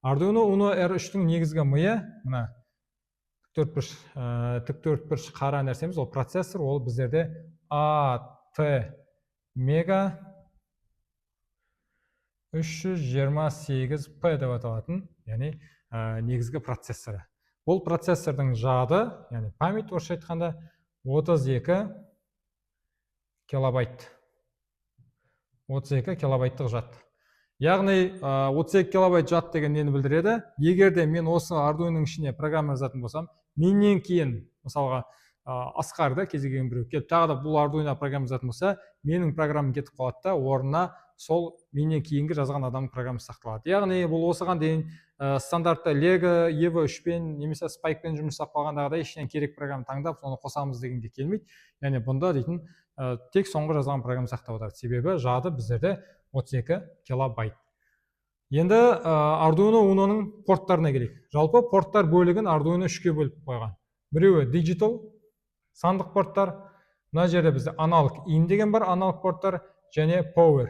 Arduino Uno R3-тің негізгі миы мына тіктөртбұрыш қара нәрсеміз, ол процессор, ол біздерде AT Mega 328P деп аталатын, яғни негізгі процессоры. Бұл процессордың жады, яғни память орысша айтқанда 32 килобайт. 32 килобайттық жад. Яғни 32 килобайт жад деген нені білдіреді? Егерде мен осы Arduino'ның ішіне программа жазатын болсам, менен кейін, мысалға, Асқарды кез келген біреу келіп, тағы да бұл Arduino программа жазатын болса, менің программам кетіп қалады да, орнына сол менен кейінгі жазған адамның программасы сақталады. Яғни бұл осыған дейін стандартта Lego, Evo 3-пен немесе Spike-пен жұмыс жасап қалғандағыдай ештеңе керек программа таңдап, соны қосамыз дегенге келмейді. Яғни бұнда дейтін тек соңғы жазған программа сақтап отырады. Себебі жады біздерде 32 килобайт. Енді Arduino Uno'ның порттарына келейік. Жалпы порттар бөлігін Arduino 3-ке бөліп қойған. Біреуі digital, сандық порттар. Мына жерде бізде аналог in деген бар, аналог порттар, және power.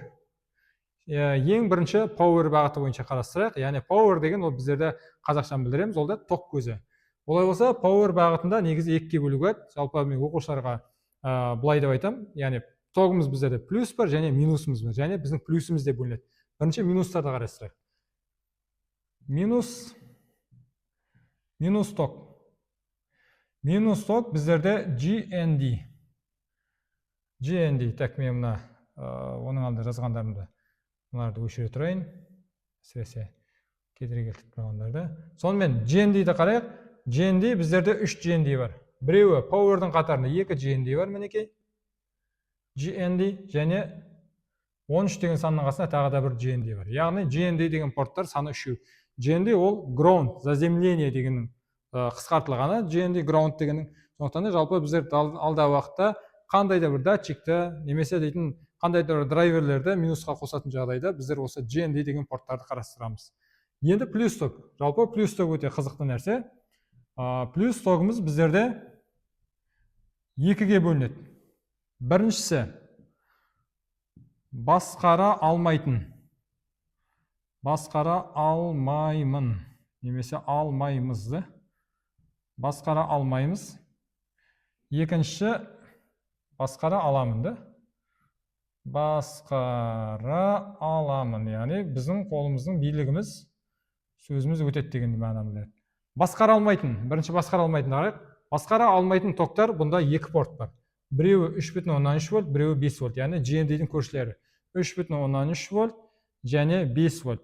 Ең бірінші power бағыты бойынша қарастырайық. Яғни power деген ол біздерде қазақшадан білдіреміз, ол да ток көзі. Олай болса, power бағытында негізі екіге бөлуге болады. Жалпы мен оқушыларға былай деп айтам, яғни тогымыз біздерде плюс бар және минусымыз бар, және біздің плюсіміз де бөлінеді. Бірінші минустарды қарастырайық. Минус ток. Минус ток біздерде GND. Так, мен мына оның алды жазғандарымды мыналарды өшіре тұрайын. Әсіресе кедергі келтіріп тұрғандарды. Сонымен GND-ді қарайық. GND біздерде 3 GND бар. Біреуі power'дың қатарында 2 GND бар, мінекей. GND және 13 деген санның қасында тағы да бір GND бар. Яғни GND деген порттар саны 3. GND ол ground, заземление дегеннің қысқартылғаны, GND ground дегеннің. Сондықтан да жалпы біздер алдағы уақытта қандай да бір датчикті немесе дейтін қандай да бір драйверлерді минусқа қосатын жағдайда біздер осы GND деген порттарды қарастырамыз. Енді плюс ток. Жалпы плюс ток өте қызықты нәрсе. Плюс тогымыз біздерде 2-ге бөлінеді. Біріншісі басқара алмайтын. Басқара алмаймын. Немесе алмаймызды. Басқара алмаймыз. Екінші басқара аламынды. Басқара аламын. Яғни біздің қолымыздың билігіміз, сөзіміз өтеді деген мағынаны білдіреді. Басқара алмайтын. Бірінші басқара алмайтын қарайық. Басқара алмайтын токтар бұнда 2 порт бар. Біреуі 3,3 вольт, біреуі 5 вольт. Яғни GND-дің көршілері. 3,3 вольт және 5 вольт.